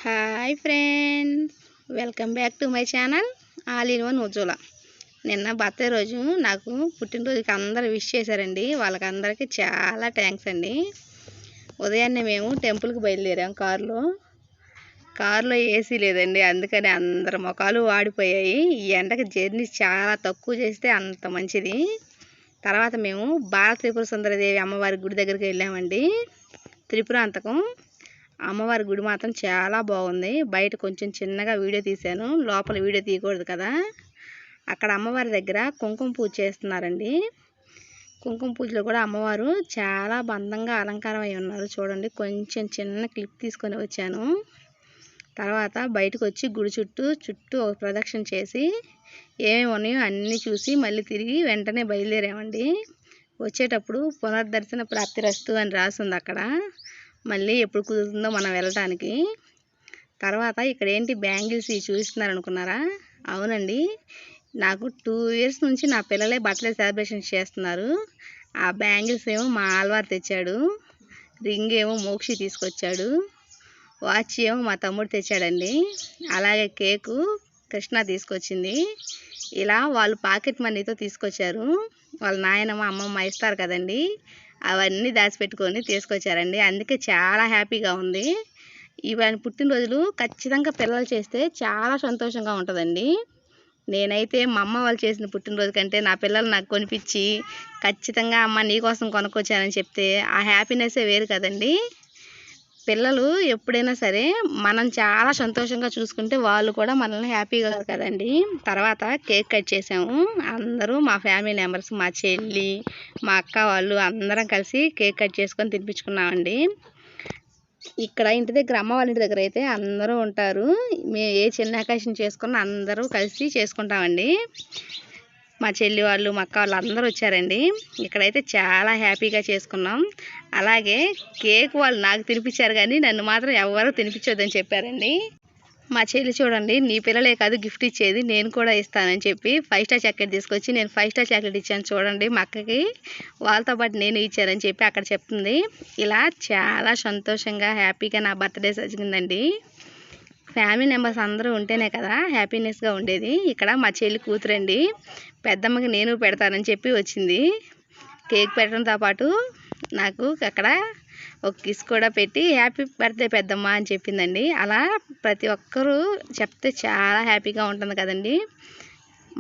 Hi friends, welcome back to my channel all in one Ujwala. నిన్న birthday రోజు నాకు పుట్టినరోజుకి అందరూ విష్ చేశారండి. వాళ్ళకందరికీ చాలా థ్యాంక్స్ అండి. ఉదయాన్నే మేము టెంపుల్కి బయలుదేరాం. కారులో ఏసీ లేదండి, అందుకని అందరి ముఖాలు వాడిపోయాయి. ఈ ఎండకి జర్నీ చాలా తక్కువ చేస్తే అంత మంచిది. తర్వాత మేము బాల త్రిపుర సుందరదేవి అమ్మవారి గుడి దగ్గరికి వెళ్ళామండి. త్రిపురాంతకం అమ్మవారి గుడి మాత్రం చాలా బాగుంది. బయట కొంచెం చిన్నగా వీడియో తీశాను, లోపల వీడియో తీయకూడదు కదా. అక్కడ అమ్మవారి దగ్గర కుంకుమ పూజ చేస్తున్నారండి. కుంకుమ పూజలో కూడా అమ్మవారు చాలా అందంగా అలంకారం అయి ఉన్నారు. చూడండి, కొంచెం చిన్న క్లిప్ తీసుకొని వచ్చాను. తర్వాత బయటకు వచ్చి గుడి చుట్టూ ఒక ప్రదక్షిణ చేసి ఏమేమి ఉన్నాయో అన్నీ చూసి మళ్ళీ తిరిగి వెంటనే బయలుదేరామండి. వచ్చేటప్పుడు పునర్దర్శన ప్రాప్తిరస్తు అని రాసింది అక్కడ. మళ్ళీ ఎప్పుడు కుదురుతుందో మనం వెళ్ళటానికి. తర్వాత ఇక్కడ ఏంటి బ్యాంగిల్స్ చూపిస్తున్నారు అనుకున్నారా? అవునండి, నాకు 2 years నుంచి నా పిల్లలే బర్త్డే సెలబ్రేషన్ చేస్తున్నారు. ఆ బ్యాంగిల్స్ ఏమో మా ఆల్వార్ తెచ్చాడు, రింగ్ ఏమో మోక్షి తీసుకొచ్చాడు, వాచ్ ఏమో మా తమ్ముడు తెచ్చాడండి. అలాగే కేకు కృష్ణ తీసుకొచ్చింది. ఇలా వాళ్ళు పాకెట్ మనీతో తీసుకొచ్చారు. వాళ్ళ నాయనమ్మ అమ్మమ్మ ఇస్తారు కదండి, అవన్నీ దాచిపెట్టుకొని తీసుకొచ్చారండి. అందుకే చాలా హ్యాపీగా ఉంది. ఇవన్నీ పుట్టినరోజులు ఖచ్చితంగా పిల్లలు చేస్తే చాలా సంతోషంగా ఉంటుందండి. నేనైతే మా అమ్మ వాళ్ళు చేసిన పుట్టినరోజు కంటే నా పిల్లలు నాకు కొనిపించి ఖచ్చితంగా అమ్మ నీకోసం కొనుక్కొచ్చానని చెప్తే ఆ హ్యాపీనెస్సే వేరు కదండి. పిల్లలు ఎప్పుడైనా సరే మనం చాలా సంతోషంగా చూసుకుంటే వాళ్ళు కూడా మనల్ని హ్యాపీగా కదండి. తర్వాత కేక్ కట్ చేసాము. అందరూ మా ఫ్యామిలీ మెంబర్స్, మా చెల్లి, మా అక్క వాళ్ళు అందరం కలిసి కేక్ కట్ చేసుకొని తినిపించుకున్నామండి. ఇక్కడ ఇంటి దగ్గర అమ్మ వాళ్ళ ఇంటి దగ్గర అయితే అందరూ ఉంటారు. మేము ఏ చిన్న అకేషన్ చేసుకున్నా అందరూ కలిసి చేసుకుంటామండి. మా చెల్లి వాళ్ళు, మా అక్క వాళ్ళు అందరూ వచ్చారండి. ఇక్కడైతే చాలా హ్యాపీగా చేసుకున్నాం. అలాగే కేక్ వాళ్ళు నాకు తినిపించారు, కానీ నన్ను మాత్రం ఎవరు తినిపించొద్దని చెప్పారండి. మా చెల్లి చూడండి, నీ పిల్లలే కాదు గిఫ్ట్ ఇచ్చేది, నేను కూడా ఇస్తానని చెప్పి 5 స్టార్ చాక్లెట్ తీసుకొచ్చి నేను 5 స్టార్ చాక్లెట్ ఇచ్చాను. చూడండి, మా అక్కకి వాళ్ళతో పాటు నేను ఇచ్చానని చెప్పి అక్కడ చెప్తుంది. ఇలా చాలా సంతోషంగా హ్యాపీగా నా బర్త్డే జరిగిందండి. ఫ్యామిలీ మెంబర్స్ అందరూ ఉంటేనే కదా హ్యాపీనెస్గా ఉండేది. ఇక్కడ మా చెల్లి కూతురండి, పెద్దమ్మకి నేను పెడతానని చెప్పి వచ్చింది. కేక్ పెట్టడంతో పాటు నాకు అక్కడ ఒక కిస్ కూడా పెట్టి హ్యాపీ బర్త్డే పెద్దమ్మ అని చెప్పిందండి. అలా ప్రతి ఒక్కరూ చెప్తే చాలా హ్యాపీగా ఉంటుంది కదండి.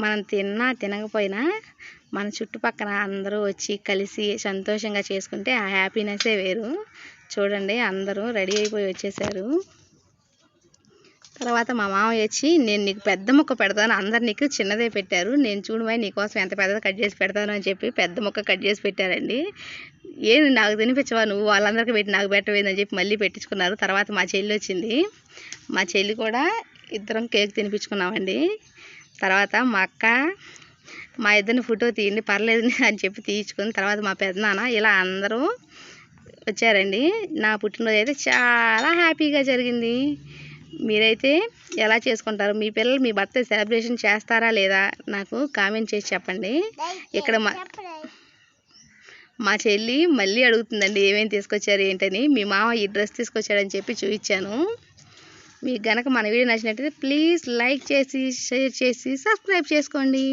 మనం తిన్నా తినకపోయినా మన చుట్టుపక్కల అందరూ వచ్చి కలిసి సంతోషంగా చేసుకుంటే ఆ హ్యాపీనెస్సే వేరు. చూడండి, అందరూ రెడీ అయిపోయి వచ్చేసారు. తర్వాత మా మామయ్య వచ్చి నేను నీకు పెద్ద ముక్క పెడతాను, అందరు నీకు చిన్నదే పెట్టారు, నేను చూడమని నీకోసం ఎంత పెద్దది కట్ చేసి పెడతాను అని చెప్పి పెద్ద ముక్క కట్ చేసి పెట్టారండి. ఏమి నాకు తినిపించవా నువ్వు, వాళ్ళందరికీ పెట్టి నాకు పెట్టవేదని చెప్పి మళ్ళీ పెట్టించుకున్నారు. తర్వాత మా చెల్లి వచ్చింది. మా చెల్లి కూడా ఇద్దరం కేక్ తినిపించుకున్నామండి. తర్వాత మా అక్క మా ఇద్దరిని ఫోటో తీయండి పర్లేదు అని చెప్పి తీయించుకుని తర్వాత మా పెద్దనాన్న ఇలా అందరూ వచ్చారండి. నా పుట్టినరోజు అయితే చాలా హ్యాపీగా జరిగింది. మీరైతే ఎలా చేసుకుంటారు? మీ పిల్లలు మీ బర్త్డే సెలబ్రేషన్ చేస్తారా లేదా నాకు కామెంట్ చేసి చెప్పండి. ఇక్కడ మా చెల్లి మళ్ళీ అడుగుతుందండి ఏమేమి తీసుకొచ్చారు ఏంటని. మీ మామ ఈ డ్రెస్ తీసుకొచ్చాడని చెప్పి చూపించాను. మీకు గనక మన వీడియో నచ్చినట్టయితే ప్లీజ్ లైక్ చేసి షేర్ చేసి సబ్స్క్రైబ్ చేసుకోండి.